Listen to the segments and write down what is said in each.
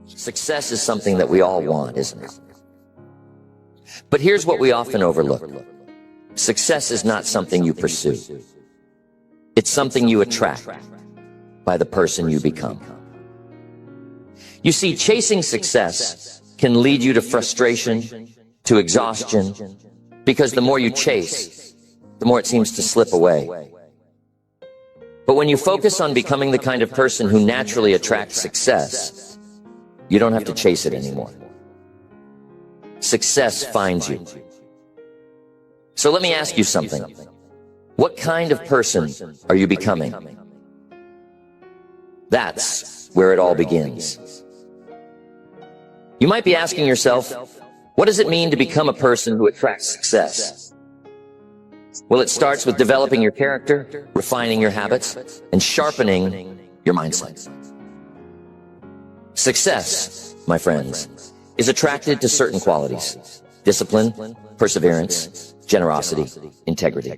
Success is something that we all want, isn't it? But here's what we often overlook. Success is not something you pursue. It's something you attract by the person you become. You see, chasing success can lead you to frustration, to exhaustion, because the more you chase, the more it seems to slip away. But when you focus on becoming the kind of person who naturally attracts success, you don't have to chase it anymore. Success finds you. So let me ask you something. What kind of person are you becoming? That's where it all begins. You might be asking yourself, what does it mean to become a person who attracts success? Well, it starts with developing your character, refining your habits, and sharpening your mindset. Success, my friends, is attracted to certain qualities: discipline, perseverance, generosity, integrity.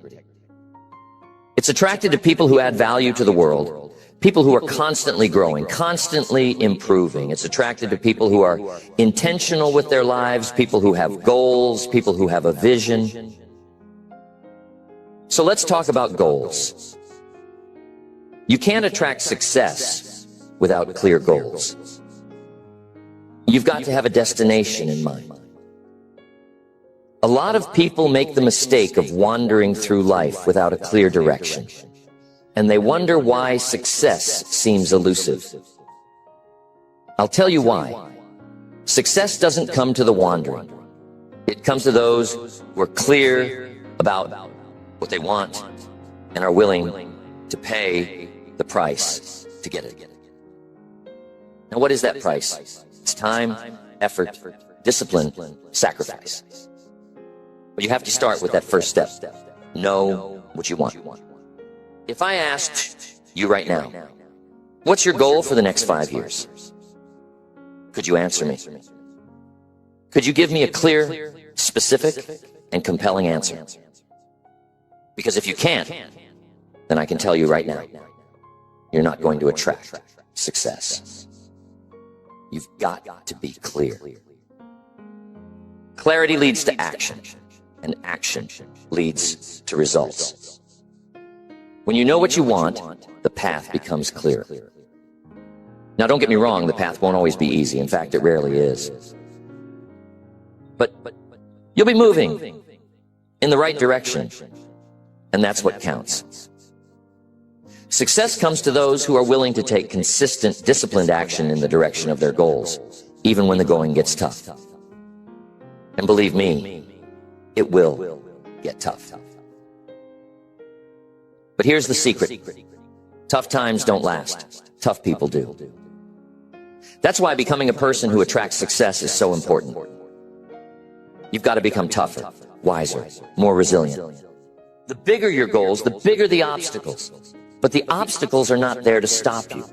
It's attracted to people who add value to the world, people who are constantly growing, constantly improving. It's attracted to people who are intentional with their lives, people who have goals, people who have a vision. So let's talk about goals. You can't attract success without clear goals. You've got to have a destination in mind. A lot of people make the mistake of wandering through life without a clear direction, and they wonder why success seems elusive. I'll tell you why. Success doesn't come to the wandering. It comes to those who are clear about what they want and are willing to pay the price to get it. Now, what is that price? It's time, effort, discipline, sacrifice. But you have to start with that first step. Know what you want. If I asked you right now, what's your goal for the next 5 years? Could you answer me? Could you give me a clear, specific, and compelling answer? Because if you can't, then I can tell you right now, you're not going to attract success. You've got to be clear. Clarity leads to action, and action leads to results. When you know what you want, the path becomes clear. Now, don't get me wrong, the path won't always be easy. In fact, it rarely is. But you'll be moving in the right direction, and that's what counts. Success comes to those who are willing to take consistent, disciplined action in the direction of their goals, even when the going gets tough. And believe me, it will get tough. But here's the secret. Tough times don't last. Tough people do. That's why becoming a person who attracts success is so important. You've got to become tougher, wiser, more resilient. The bigger your goals, the bigger the obstacles. But the obstacles are not there to stop you.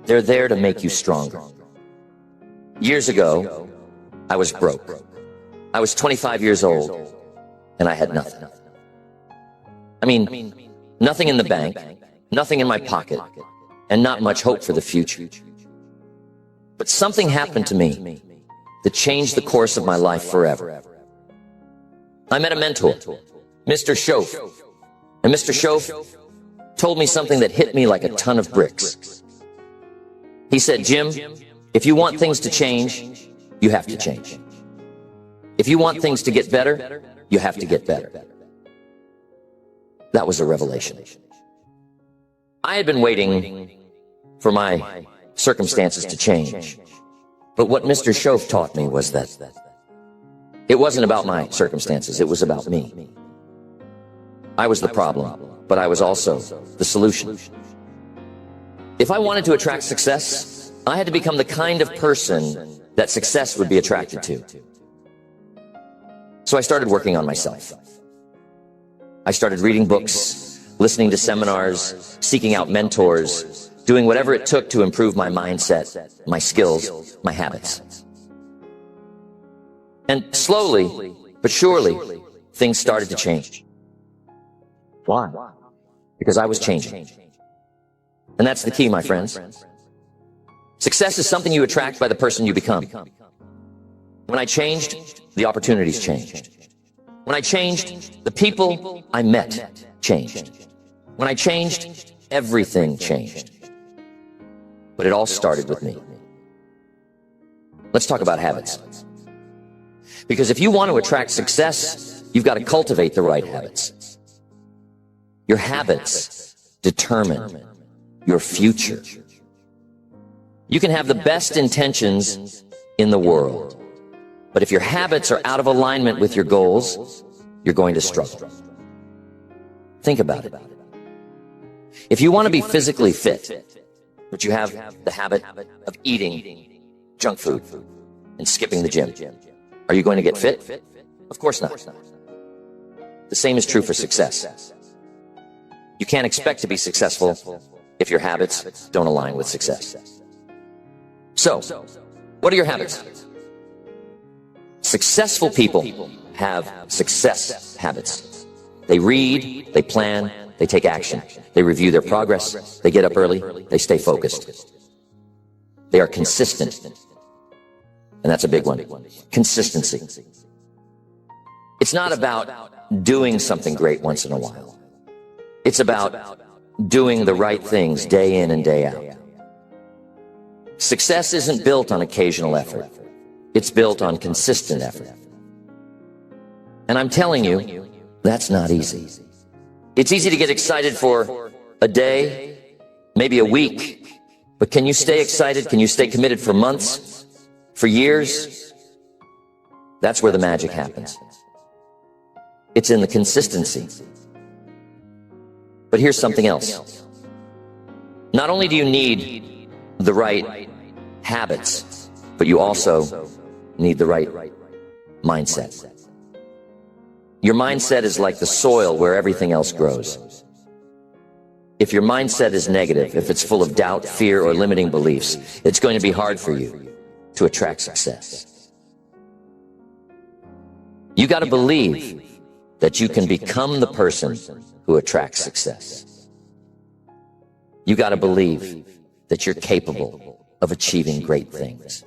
They're there to make you stronger. Years ago, I was broke. I was 25 years old, and I had nothing. I mean, nothing in the bank, nothing in my pocket, and not much hope for the future. But something happened to me that changed the course of my life forever. I met a mentor, Mr. Shoaf. And Mr. Shoaf told me something that hit me like a ton of bricks. He said, Jim, if you want things to change, you have to change. If you want things to get better, you have to get better. That was a revelation. I had been waiting for my circumstances to change. But what Mr. Shoaf taught me was that it wasn't about my circumstances, it was about me. I was the problem, but I was also the solution. If I wanted to attract success, I had to become the kind of person that success would be attracted to. So I started working on myself. I started reading books, listening to seminars, seeking out mentors, doing whatever it took to improve my mindset, my skills, my habits. And slowly, but surely, things started to change. Why? Because I was changing. And that's the key, my friends. Success is something you attract by the person you become. When I changed, the opportunities changed. When I changed, the people I met changed. When I changed, everything changed. But it all started with me. Let's talk about habits. Because if you want to attract success, you've got to cultivate the right habits. Your habits determine your future. You can have the best intentions in the world, but if your habits are out of alignment with your goals, you're going to struggle. Think about it. If you want to be physically fit, but you have the habit of eating junk food and skipping the gym, are you going to get fit? Of course not. The same is true for success. You can't expect to be successful if your habits don't align with success. So, what are your habits? Successful people have success habits. They read, they plan, they take action. They review their progress, they get up early, they stay focused. They are consistent. And that's a big one. Consistency. It's not about doing something great once in a while. It's about doing the right things day in and day out. Success isn't built on occasional effort. It's built on consistent effort. And I'm telling you, that's not easy. It's easy to get excited for a day, maybe a week, but can you stay excited? Can you stay committed for months, for years? That's where the magic happens. It's in the consistency. But here's something else. Not only do you need the right habits, but you also need the right mindset. Your mindset is like the soil where everything else grows. If your mindset is negative, if it's full of doubt, fear, or limiting beliefs, it's going to be hard for you to attract success. You got to believe that you can become the person who attracts success. You got to believe that you're capable of achieving great things.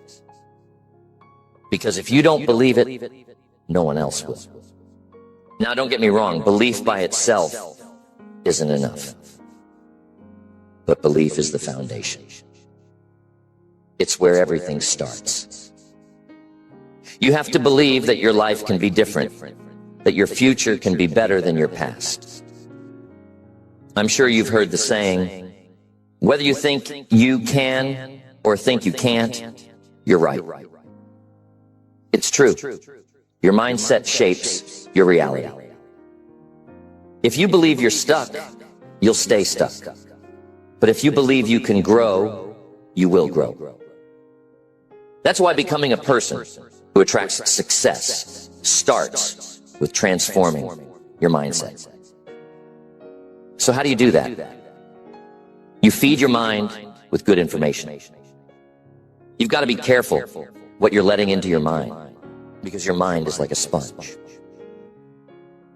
Because if you don't believe it, no one else will. Now, don't get me wrong, belief by itself isn't enough. But belief is the foundation. It's where everything starts. You have to believe that your life can be different, that your future can be better than your past. I'm sure you've heard the saying, whether you think you can or think you can't, you're right. It's true. Your mindset shapes your reality. If you believe you're stuck, you'll stay stuck. But if you believe you can grow, you will grow. That's why becoming a person who attracts success starts with transforming your mindset. So how do you do that? You feed your mind with good information. You've got to be careful what you're letting into your mind, because your mind is like a sponge.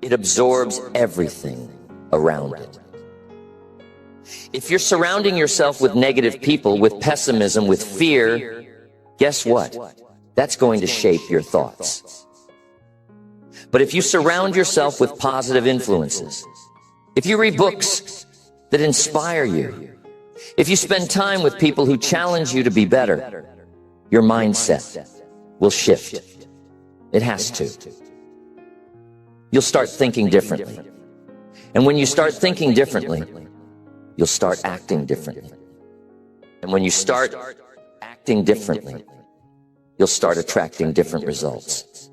It absorbs everything around it. If you're surrounding yourself with negative people, with pessimism, with fear, guess what? That's going to shape your thoughts. But if you surround yourself with positive influences, if you read books that inspire you, if you spend time with people who challenge you to be better, your mindset will shift. It has to. You'll start thinking differently. And when you start thinking differently, you'll start acting differently. And when you start acting differently, you'll start attracting different results.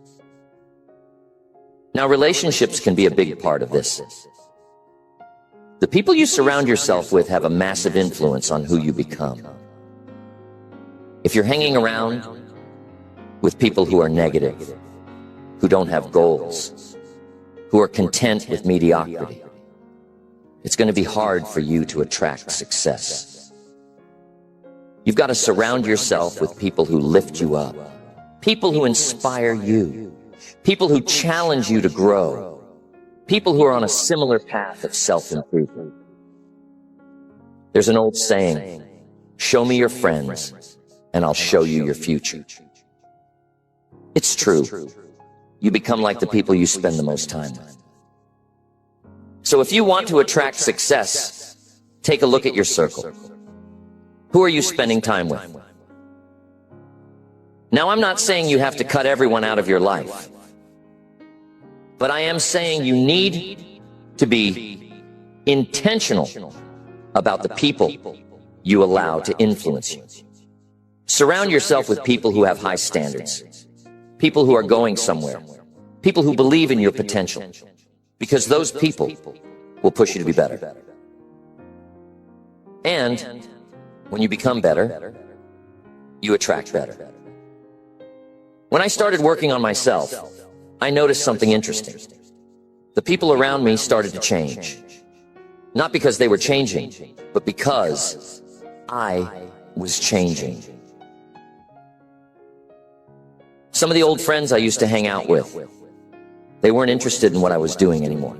Now, relationships can be a big part of this. The people you surround yourself with have a massive influence on who you become. If you're hanging around with people who are negative, who don't have goals, who are content with mediocrity, it's going to be hard for you to attract success. You've got to surround yourself with people who lift you up, people who inspire you, people who challenge you to grow, people who are on a similar path of self-improvement. There's an old saying, Show me your friends, and I'll show you your future. It's true. You become like the people you spend the most time with. So if you want to attract success, take a look at your circle. Who are you spending time with? Now, I'm not saying you have to cut everyone out of your life, but I am saying you need to be intentional about the people you allow to influence you. Surround yourself with people who have high standards, people who are going somewhere, people who believe in your potential, because those people will push you to be better. And when you become better, you attract better. When I started working on myself, I noticed something interesting. The people around me started to change. Not because they were changing, but because I was changing. Some of the old friends I used to hang out with, they weren't interested in what I was doing anymore.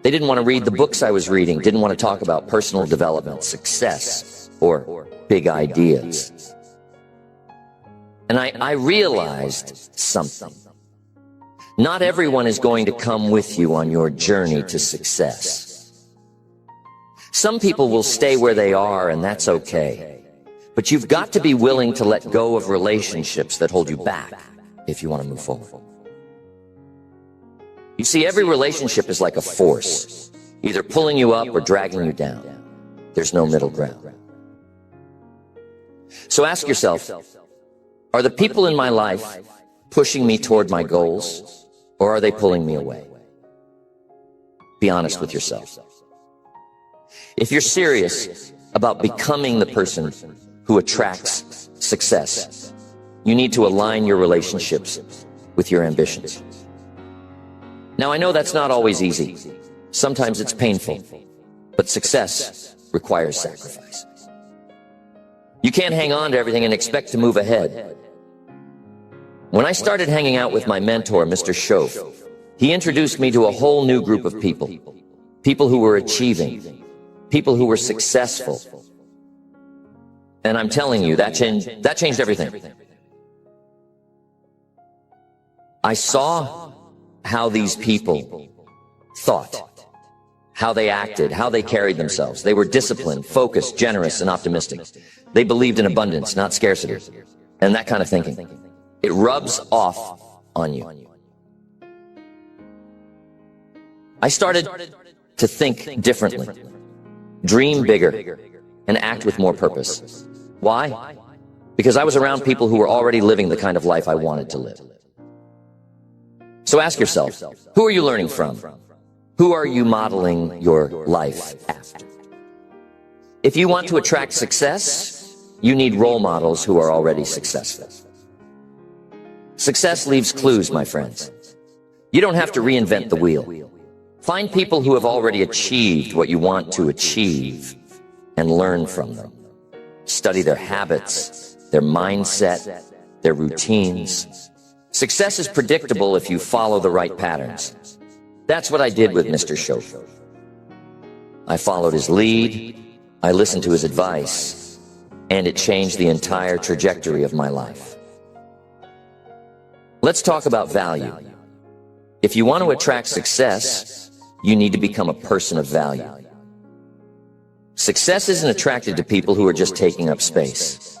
They didn't want to read the books I was reading, didn't want to talk about personal development, success, or big ideas. And I realized something. Not everyone is going to come with you on your journey to success. Some people will stay where they are, and that's okay. But you've got to be willing to let go of relationships that hold you back if you want to move forward. You see, every relationship is like a force, either pulling you up or dragging you down. There's no middle ground. So ask yourself, are the people in my life pushing me toward my goals, or are they pulling me away? Be honest with yourself. If you're serious about becoming the person who attracts success, you need to align your relationships with your ambitions. Now, I know that's not always easy. Sometimes it's painful, but success requires sacrifice. You can't hang on to everything and expect to move ahead. When I started hanging out with my mentor, Mr. Shoaff, he introduced me to a whole new group of people. People who were achieving, people who were successful. And I'm telling you, that changed everything. I saw how these people thought, how they acted, how they carried themselves. They were disciplined, focused, generous, and optimistic. They believed in abundance, not scarcity, and that kind of thinking. It rubs off on you. I started to think differently, dream bigger, and act with more purpose. Why? Because I was around people who were already living the kind of life I wanted to live. So ask yourself, who are you learning from? Who are you modeling your life after? If you want to attract success, you need role models who are already successful. Success leaves clues, my friends. You don't have to reinvent the wheel. Find people who have already achieved what you want to achieve and learn from them. Study their habits, their mindset, their routines. Success is predictable if you follow the right patterns. That's what I did with Mr. Shoaff. I followed his lead, I listened to his advice, and it changed the entire trajectory of my life. Let's talk about value. If you want to attract success, you need to become a person of value. Success isn't attracted to people who are just taking up space.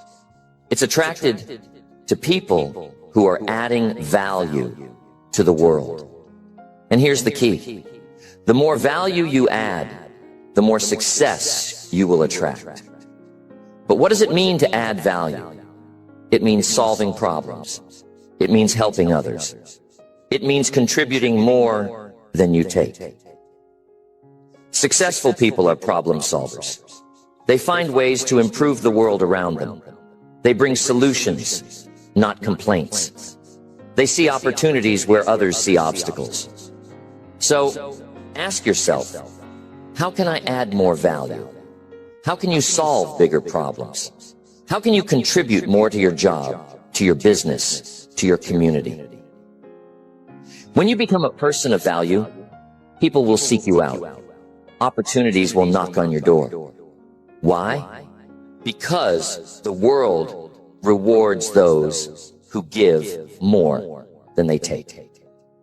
It's attracted to people who are adding value to the world. And here's the key. The more value you add, the more success you will attract. But what does it mean to add value? It means solving problems. It means helping others. It means contributing more than you take. Successful people are problem solvers. They find ways to improve the world around them. They bring solutions, not complaints. They see opportunities where others see obstacles. So, ask yourself, how can I add more value? How can you solve bigger problems? How can you contribute more to your job, to your business, to your community? When you become a person of value, people will seek you out. Opportunities will knock on your door. Why? Because the world rewards those who give more than they take.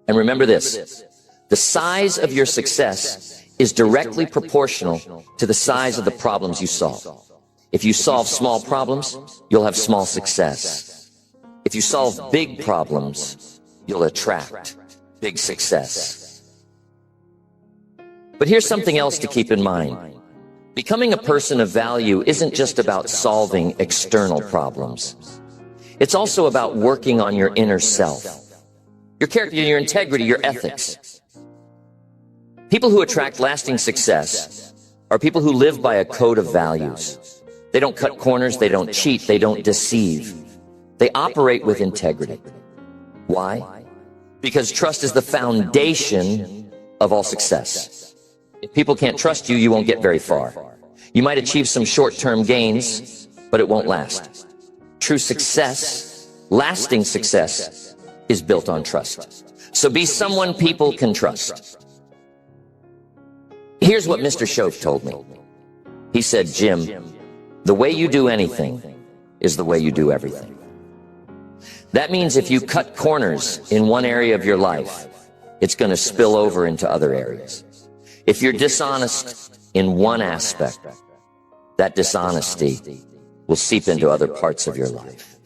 And remember this, the size of your success is directly proportional to the size of the problems you solve. If you solve small problems, you'll have small success. If you solve big problems, you'll attract big success. But here's something else to keep in mind. Becoming a person of value isn't just about solving external problems. It's also about working on your inner self, your character, your integrity, your ethics. People who attract lasting success are people who live by a code of values. They don't cut corners, they don't cheat, they don't deceive. They operate with integrity. Why? Because trust is the foundation of all success. If people can't trust you, you won't get very far. You might achieve some short-term gains, but it won't last. True success, lasting success, is built on trust. So be someone people can trust. Here's what Mr. Shoaff told me. He said, Jim, the way you do anything is the way you do everything. That means if you cut corners in one area of your life, it's going to spill over into other areas. If you're dishonest in one aspect, that dishonesty will seep into other parts of your life.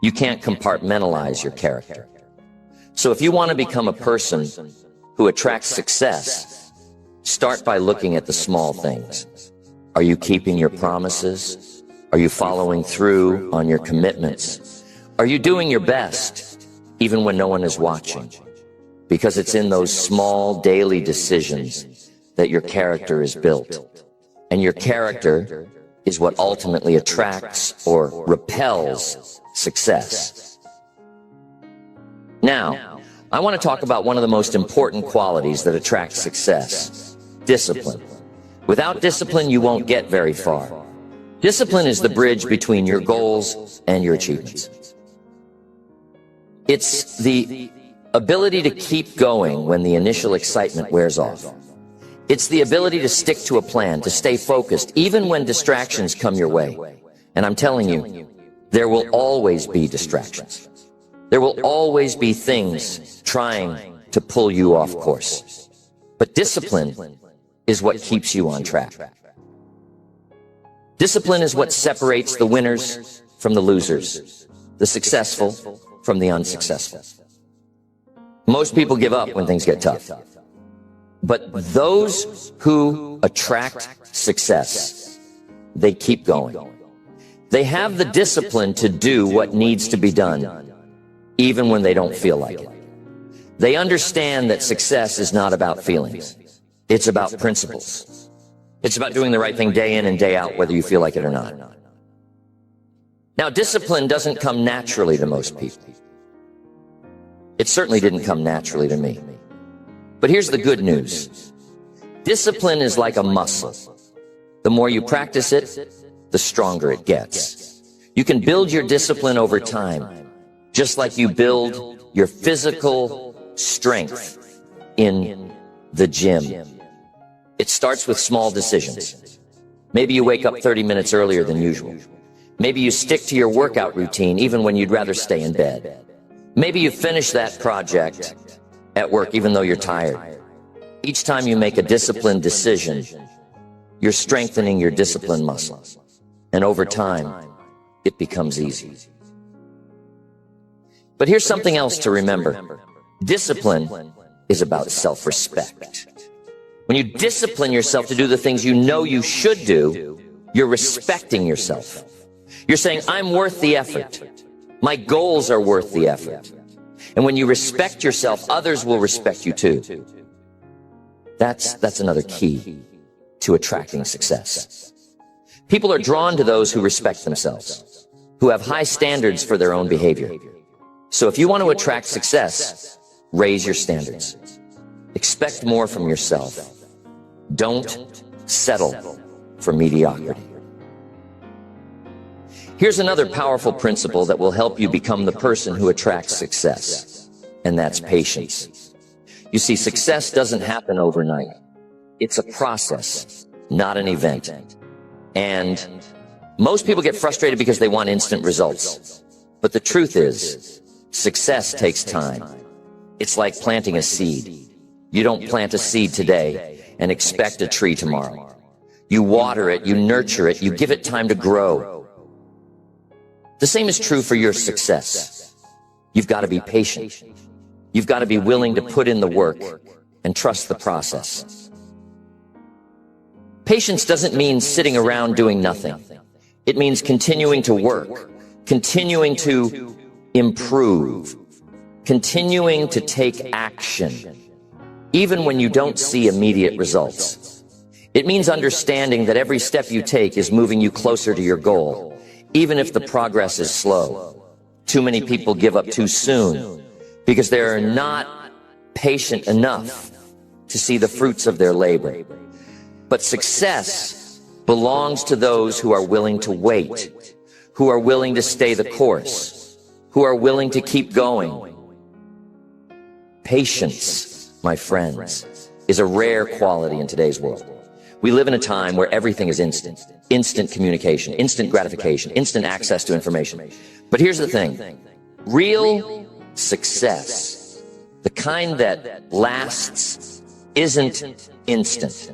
You can't compartmentalize your character. So if you want to become a person who attracts success, start by looking at the small things. Are you keeping your promises? Are you following through on your commitments? Are you doing your best, even when no one is watching? Because it's in those small daily decisions that your character is built. And your character is what ultimately attracts or repels success. Now, I want to talk about one of the most important qualities that attract success: discipline. Without discipline, you won't get very far. Discipline is the bridge between your goals and your achievements. It's the ability to keep going when the initial excitement wears off. It's the ability to stick to a plan, to stay focused, even when distractions come your way. And I'm telling you, there will always be distractions. There will always be things trying to pull you off course. But discipline is what keeps you on track. Discipline is what separates the winners from the losers, the successful from the unsuccessful. Most people give up when things get tough. But those who attract success, they keep going. They have the discipline to do what needs to be done, even when they don't feel like it. They understand that success is not about feelings. It's about principles. It's about doing the right thing day in and day out, whether you feel like it or not. Now, discipline doesn't come naturally to most people. It certainly didn't come naturally to me. But here's the good news. Discipline is like a muscle. The more you practice it, the stronger it gets. You can build your discipline over time, just like you build your physical strength in the gym. It starts with small decisions. Maybe you wake up 30 minutes earlier than usual. Maybe you stick to your workout routine even when you'd rather stay in bed. Maybe you finish that project at work even though you're tired. Each time you make a disciplined decision, you're strengthening your discipline muscle. And over time, it becomes easy. But here's something else to remember. Discipline is about self-respect. When you discipline yourself to do the things you know you should do, you're respecting yourself. You're saying, I'm worth the effort. My goals are worth the effort. And when you respect yourself, others will respect you too. That's another key to attracting success. People are drawn to those who respect themselves, who have high standards for their own behavior. So if you want to attract success, raise your standards. Expect more from yourself. Don't settle for mediocrity. Here's another powerful principle that will help you become the person who attracts success, and that's patience. You see, success doesn't happen overnight. It's a process, not an event. And Most people get frustrated because they want instant results. But the truth is, success takes time. It's like planting a seed. You don't plant a seed today and expect a tree tomorrow. You water it, you nurture it, you give it time to grow. The same is true for your success. You've got to be patient. You've got to be willing to put in the work and trust the process. Patience doesn't mean sitting around doing nothing. It means continuing to work, continuing to improve, continuing to take action, even when you don't see immediate results. It means understanding that every step you take is moving you closer to your goal, even if the progress is slow. Too many people give up too soon because they are not patient enough to see the fruits of their labor. But success belongs to those who are willing to wait, who are willing to stay the course, who are willing to keep going. Patience, my friends, is a rare quality in today's world. We live in a time where everything is instant. Instant communication, instant gratification, instant access to information. But here's the thing. Real success, the kind that lasts, isn't instant.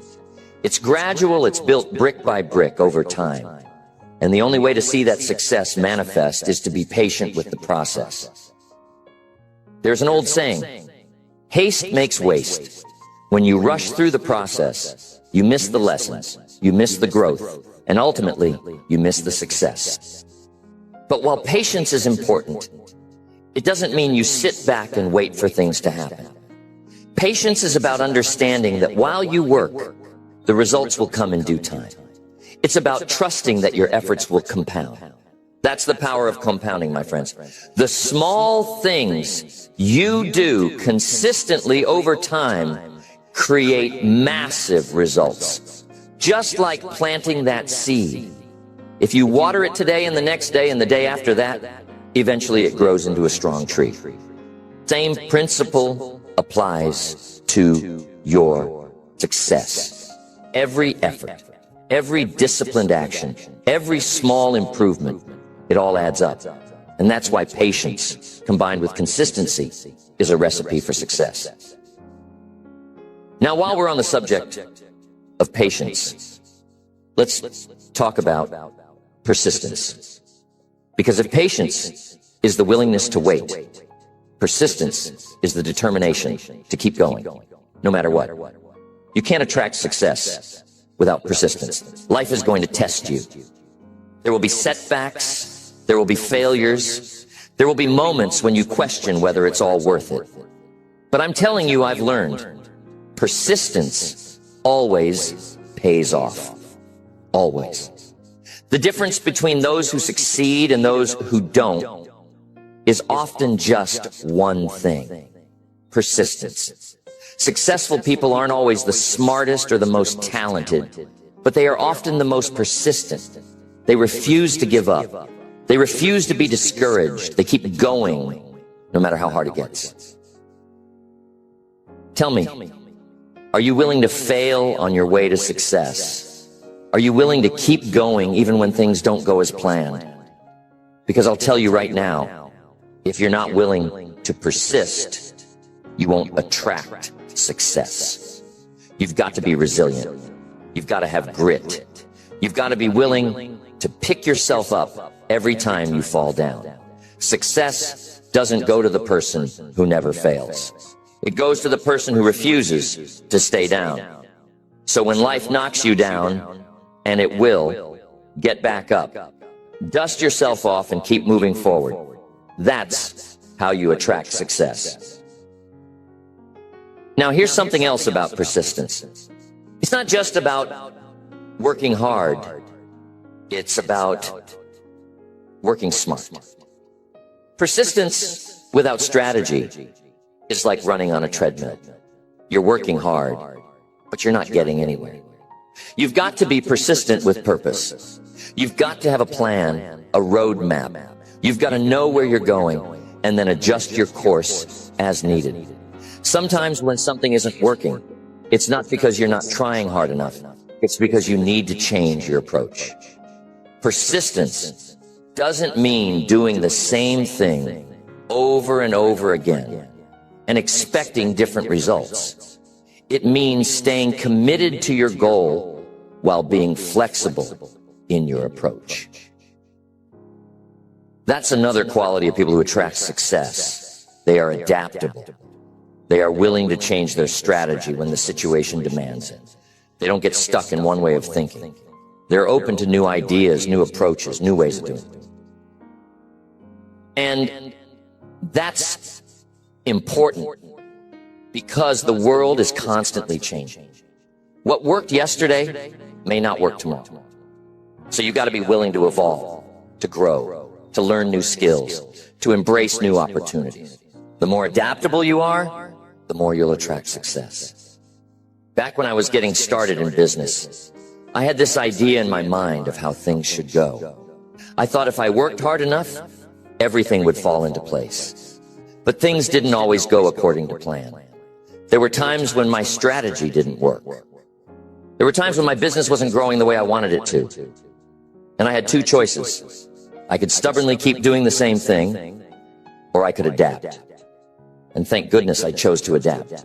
It's gradual, it's built brick by brick over time. And the only way to see that success manifest is to be patient with the process. There's an old saying, haste makes waste. When you rush through the process, you miss the lessons, you miss the growth, and ultimately, you miss the success. But while patience is important, it doesn't mean you sit back and wait for things to happen. Patience is about understanding that while you work, the results will come in due time. It's about trusting that your efforts will compound. That's the power of compounding, my friends. The small things you do consistently over time create massive results. Just like planting that seed. If you water it today and the next day and the day after that, eventually it grows into a strong tree. Same principle applies to your success. Every effort, every disciplined action, every small improvement, it all adds up. And that's why patience, combined with consistency, is a recipe for success. Now, while we're on the subject of patience, let's talk about persistence. Because if patience is the willingness to wait, persistence is the determination to keep going, no matter what. You can't attract success without persistence. Life is going to test you. There will be setbacks, there will be failures, there will be moments when you question whether it's all worth it. But I'm telling you, I've learned, persistence always pays off. Always. The difference between those who succeed and those who don't is often just one thing: persistence. Successful people aren't always the smartest or the most talented, but they are often the most persistent. They refuse to give up. They refuse to be discouraged. They keep going, no matter how hard it gets. Tell me, are you willing to fail on your way to success? Are you willing to keep going even when things don't go as planned? Because I'll tell you right now, if you're not willing to persist, you won't attract success. You've got to be resilient. You've got to have grit. You've got to be willing to pick yourself up every time you fall down. Success doesn't go to the person who never fails. It goes to the person who refuses to stay down. So when life knocks you down, and it will, get back up. Dust yourself off and keep moving forward. That's how you attract success. Now, here's something else about persistence. It's not just about working hard. It's about working smart. Persistence without strategy is like running on a treadmill. You're working hard, but you're not getting anywhere. You've got to be persistent with purpose. You've got to have a plan, a roadmap. You've got to know where you're going and then adjust your course as needed. Sometimes when something isn't working, it's not because you're not trying hard enough. It's because you need to change your approach. Persistence doesn't mean doing the same thing over and over again and expecting different results. It means staying committed to your goal while being flexible in your approach. That's another quality of people who attract success. They are adaptable. They are willing to change their strategy when the situation demands it. They don't get stuck in one way of thinking. They're open to new ideas, new approaches, new ways of doing it. And that's important because the world is constantly changing. What worked yesterday may not work tomorrow. So you've got to be willing to evolve, to grow, to learn new skills, to embrace new opportunities. The more adaptable you are, the more you'll attract success. Back when I was getting started in business, I had this idea in my mind of how things should go. I thought if I worked hard enough, everything would fall into place. But things didn't always go according to plan. There were times when my strategy didn't work. There were times when my business wasn't growing the way I wanted it to. And I had two choices. I could stubbornly keep doing the same thing, or I could adapt. And thank goodness I chose to adapt.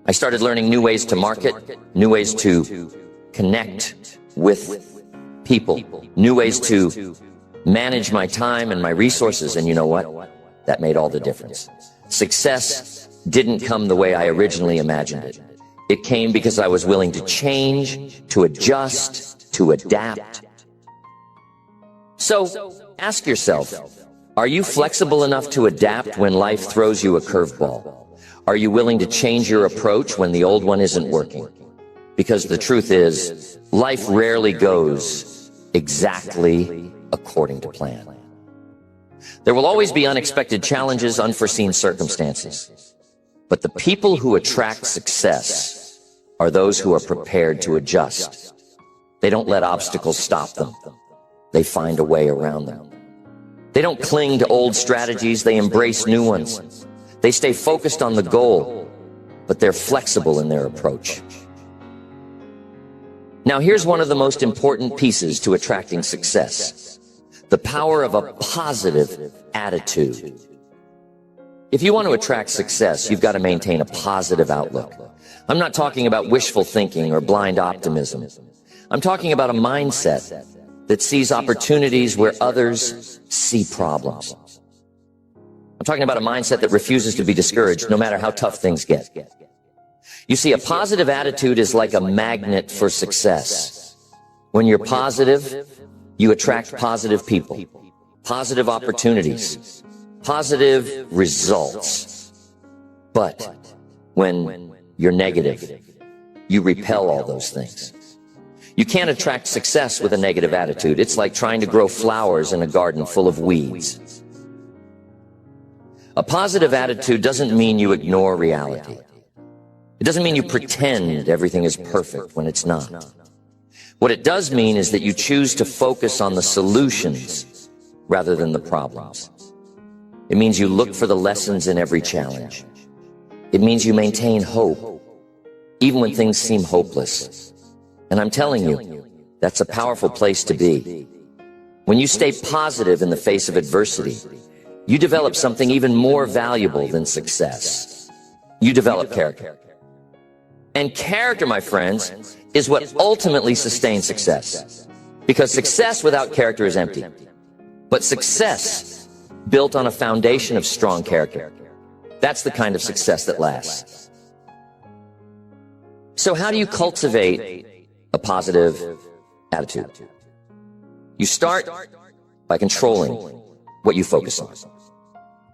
I started learning new ways to market, new ways to connect with people, new ways to manage my time and my resources, and you know what? That made all the difference. Success didn't come the way I originally imagined it. It came because I was willing to change, to adjust, to adapt. So, ask yourself, are you flexible enough to adapt when life throws you a curveball? Are you willing to change your approach when the old one isn't working? Because the truth is, life rarely goes exactly according to plan. There will always be unexpected challenges, unforeseen circumstances. But the people who attract success are those who are prepared to adjust. They don't let obstacles stop them. They find a way around them. They don't cling to old strategies, they embrace new ones. They stay focused on the goal, but they're flexible in their approach. Now here's one of the most important pieces to attracting success: the power of a positive attitude. If you want to attract success, you've got to maintain a positive outlook. I'm not talking about wishful thinking or blind optimism. I'm talking about a mindset that sees opportunities where others see problems. I'm talking about a mindset that refuses to be discouraged no matter how tough things get. You see, a positive attitude is like a magnet for success. When you're positive, you attract positive people, positive opportunities, positive results. But when you're negative, you repel all those things. You can't attract success with a negative attitude. It's like trying to grow flowers in a garden full of weeds. A positive attitude doesn't mean you ignore reality. It doesn't mean you pretend everything is perfect when it's not. What it does mean is that you choose to focus on the solutions rather than the problems. It means you look for the lessons in every challenge. It means you maintain hope, even when things seem hopeless. And I'm telling you, that's a powerful place to be. When you stay positive in the face of adversity, you develop something even more valuable than success. You develop character. And character, my friends, is what ultimately sustains success. Because success without character is empty. But success built on a foundation of strong character, that's the kind of success that lasts. So how do you cultivate a positive attitude? You start by controlling what you focus on.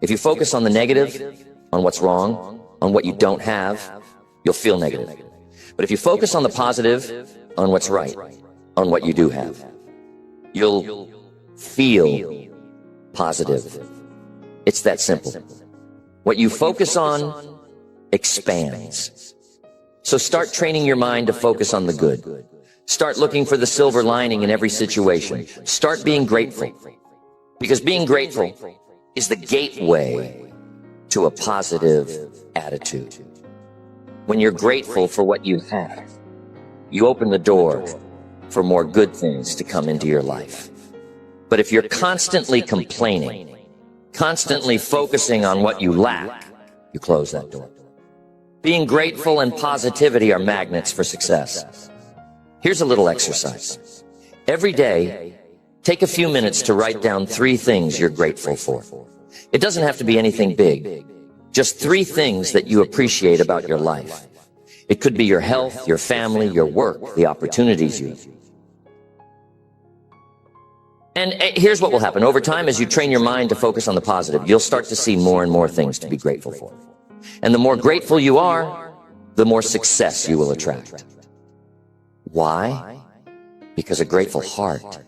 If you focus on the negative, on what's wrong, on what you don't have, you'll feel negative. But if you focus on the positive, on what's right, on what you do have, you'll feel positive. It's that simple. What you focus on expands. So start training your mind to focus on the good. Start looking for the silver lining in every situation. Start being grateful. Because being grateful is the gateway to a positive attitude. When you're grateful for what you have, you open the door for more good things to come into your life. But if you're constantly complaining, constantly focusing on what you lack, you close that door. Being grateful and positivity are magnets for success. Here's a little exercise. Every day, take a few minutes to write down 3 things you're grateful for. It doesn't have to be anything big. Just 3 things that you appreciate about your life. It could be your health, your family, your work, the opportunities you have. And here's what will happen. Over time, as you train your mind to focus on the positive, you'll start to see more and more things to be grateful for. And the more grateful you are, the more success you will attract. Why? Because a grateful heart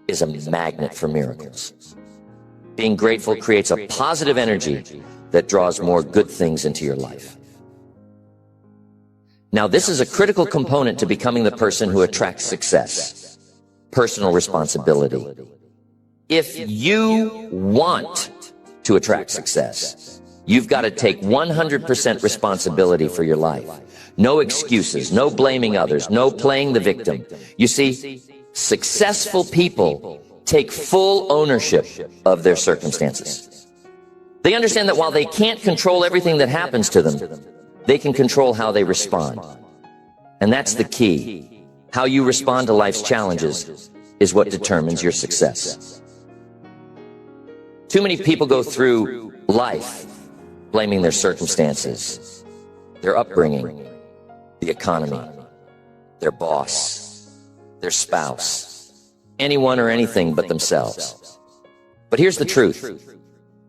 is a magnet for miracles. Being grateful creates a positive energy that draws more good things into your life. Now, this is a critical component to becoming the person who attracts success. Personal responsibility. If you want to attract success, you've got to take 100% responsibility for your life. No excuses, no blaming others, no playing the victim. You see, successful people take full ownership of their circumstances. They understand that while they can't control everything that happens to them, they can control how they respond. And that's the key. How you respond to life's challenges is what determines your success. Too many people go through life blaming their circumstances, their upbringing, the economy, their boss, their spouse, anyone or anything but themselves. But here's the truth.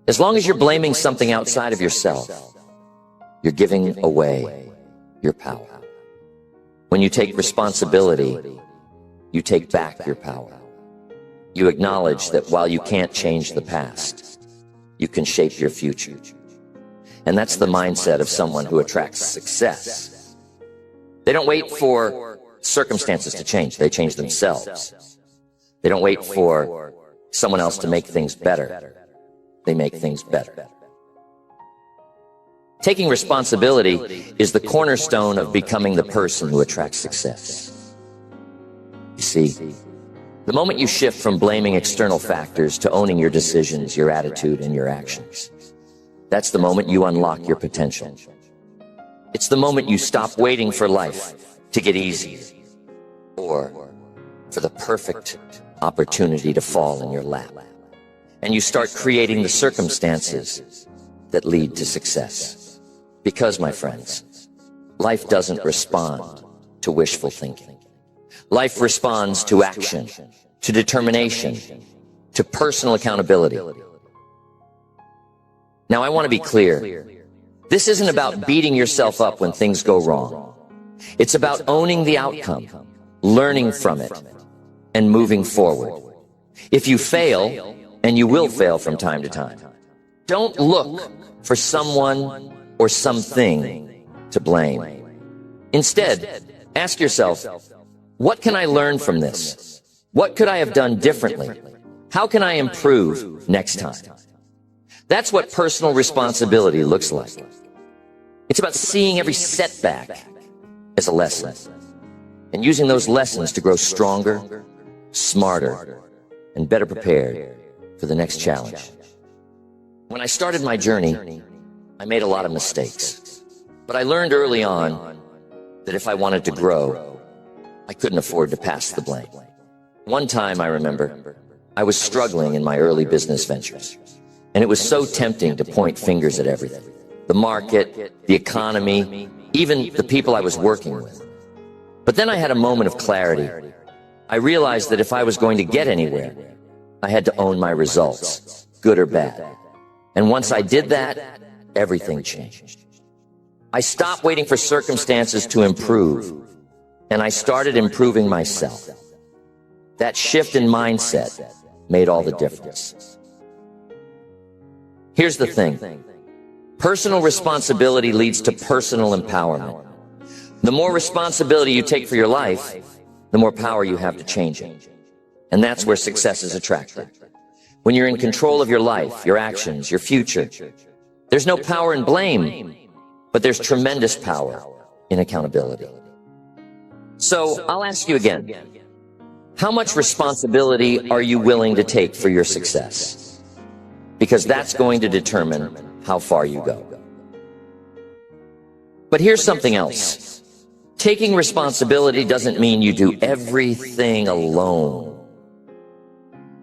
As long as you're blaming something outside of yourself, you're giving away your power. When you take responsibility, you take back your power. You acknowledge that while you can't change the past, you can shape your future. And that's the mindset of someone who attracts success. They don't wait for circumstances to change. They change themselves. They don't wait for someone else to make things better. They make things better. Taking responsibility is the cornerstone of becoming the person who attracts success. You see, the moment you shift from blaming external factors to owning your decisions, your attitude, and your actions, that's the moment you unlock your potential. It's the moment you stop waiting for life to get easy or for the perfect opportunity to fall in your lap. And you start creating the circumstances that lead to success. Because, my friends, life doesn't respond to wishful thinking. Life responds to action, to determination, to personal accountability. Now, I want to be clear. This isn't about beating yourself up when things go wrong. It's about owning the outcome, learning from it, and moving forward. If you fail, and you will fail from time to time, don't look for someone or something to blame. Instead, ask yourself, what can I learn from this? What could I have done differently? How can I improve next time? That's what personal responsibility looks like. It's about seeing every setback as a lesson and using those lessons to grow stronger, smarter, and better prepared for the next challenge. When I started my journey, I made a lot of mistakes, but I learned early on that if I wanted to grow, I couldn't afford to pass the blame. One time, I remember, I was struggling in my early business ventures, and it was so tempting to point fingers at everything. The market, the economy, even the people I was working with. But then I had a moment of clarity. I realized that if I was going to get anywhere, I had to own my results, good or bad. And once I did that, everything changed. I stopped waiting for circumstances to improve, and I started improving myself. That shift in mindset made all the difference. Here's the thing. Personal responsibility leads to personal empowerment. The more responsibility you take for your life, the more power you have to change it. And that's where success is attracted. When you're in control of your life, your actions, your future, there's no power in blame, but there's tremendous power in accountability. So I'll ask you again, How much responsibility are you willing to take for your success? Because that's going to determine how far you go. But here's something else. Taking responsibility doesn't mean you do everything alone.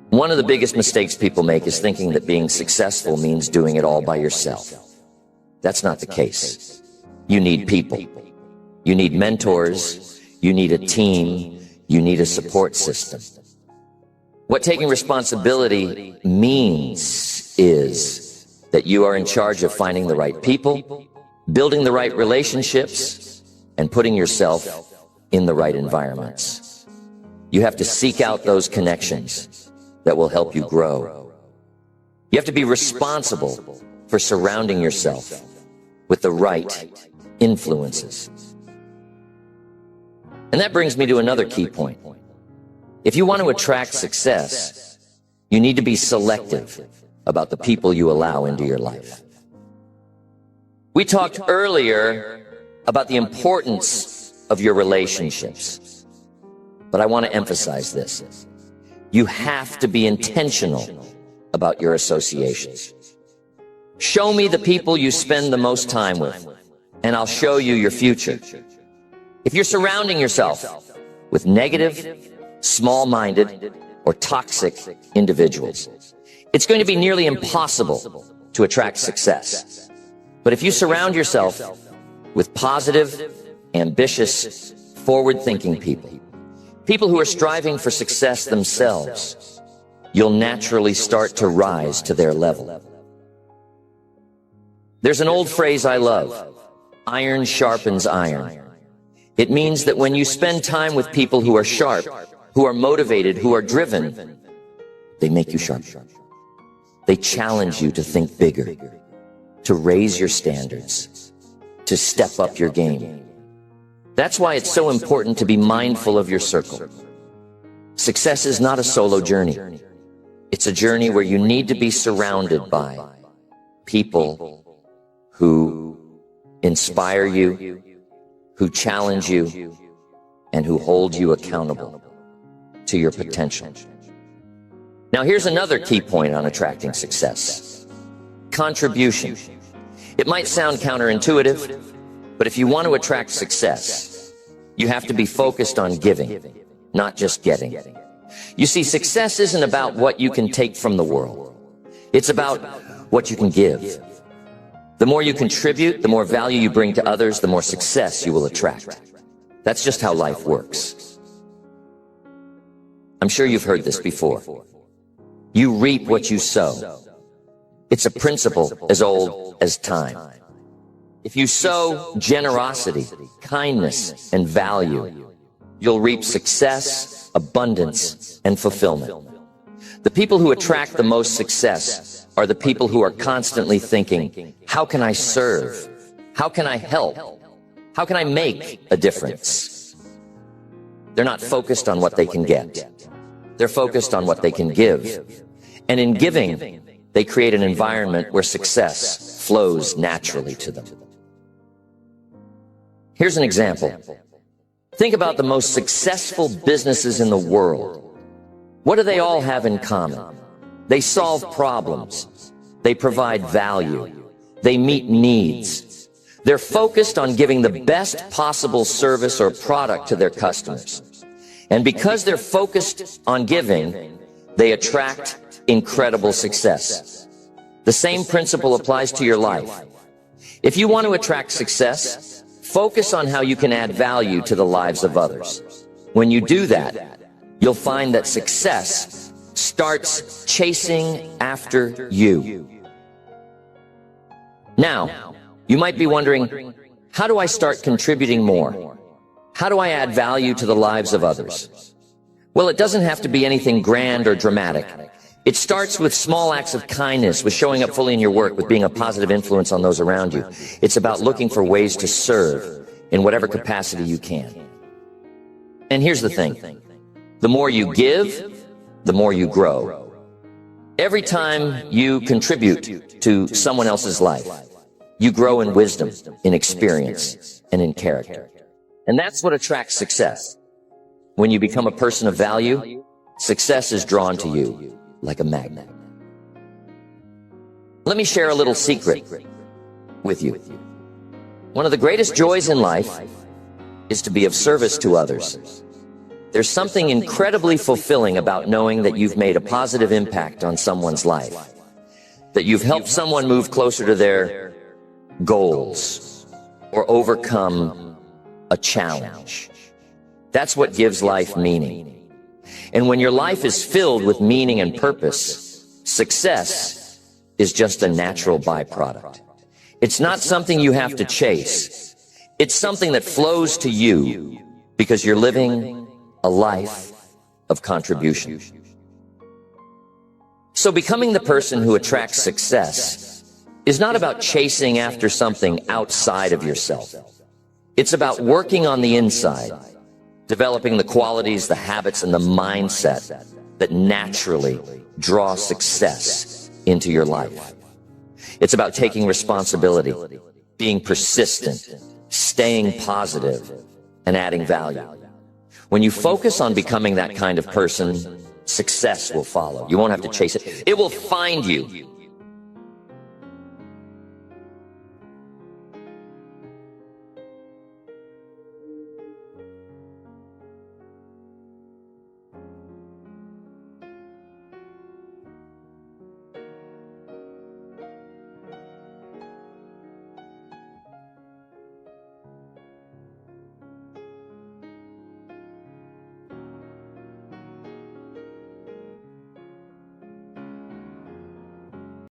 One of the biggest mistakes people make is thinking that being successful means doing it all by yourself. That's not the case. You need people. You need mentors. You need a team. You need a support system. What taking responsibility means is that you are in charge of finding the right people, building the right relationships, and putting yourself in the right environments. You have to seek out those connections that will help you grow. You have to be responsible for surrounding yourself with the right influences. And that brings me to another key point. If you want to attract success, you need to be selective about the people you allow into your life. We talked earlier about the importance of your relationships, but I want to emphasize this. You have to be intentional about your associations. Show me the people you spend the most time with, and I'll show you your future. If you're surrounding yourself with negative, small-minded, or toxic individuals, it's going to be nearly impossible to attract success. But if you surround yourself with positive, ambitious, forward-thinking people who are striving for success themselves, you'll naturally start to rise to their level. There's an old phrase I love, iron sharpens iron. It means that when you spend time with people who are sharp, who are motivated, who are driven, they make you sharp. They challenge you to think bigger, to raise your standards, to step up your game. That's why it's so important to be mindful of your circle. Success is not a solo journey. It's a journey where you need to be surrounded by people who inspire you, who challenge you, and who hold you accountable to your potential. Now, here's another key point on attracting success. Contribution. It might sound counterintuitive, but if you want to attract success, you have to be focused on giving, not just getting. You see, success isn't about what you can take from the world. It's about what you can give. The more you contribute, the more value you bring to others, the more success you will attract. That's just how life works. I'm sure you've heard this before. You reap what you sow. It's a principle as old as time. If you sow generosity, kindness, and value, you'll reap success, abundance, and fulfillment. The people who attract the most success are the people who are constantly thinking, how can I serve? How can I help? How can I make a difference? They're not focused on what they can get. They're focused on what they can give. And in giving, they create an environment where success flows naturally to them. Here's an example. Think about the most successful businesses in the world. What do they all have in common? They solve problems. They provide value. They meet needs. They're focused on giving the best possible service or product to their customers. And because they're focused on giving, they attract incredible success. The same principle applies to your life. If you want to attract success, focus on how you can add value to the lives of others. When you do that, you'll find that success starts chasing after you. Now, you might be wondering, how do I start contributing more? How do I add value to the lives of others? Well, it doesn't have to be anything grand or dramatic. It starts with small acts of kindness, with showing up fully in your work, with being a positive influence on those around you. It's about looking for ways to serve in whatever capacity you can. And here's the thing. The more you give, the more you grow. Every time you contribute to someone else's life, you grow in wisdom, in experience, and in character. And that's what attracts success. When you become a person of value, success is drawn to you like a magnet. Let me share a little secret with you. One of the greatest joys in life is to be of service to others. There's something incredibly fulfilling about knowing that you've made a positive impact on someone's life, that you've helped someone move closer to their goals or overcome a challenge. That's what gives life meaning. And when your life is filled with meaning and purpose, success is just a natural byproduct. It's not something you have to chase. It's something that flows to you because you're living a life of contribution. So becoming the person who attracts success is not about chasing after something outside of yourself. It's about working on the inside, developing the qualities, the habits, and the mindset that naturally draw success into your life. It's about taking responsibility, being persistent, staying positive, and adding value. When you focus on becoming that kind of person, success will follow. You won't have to chase it. It will find you.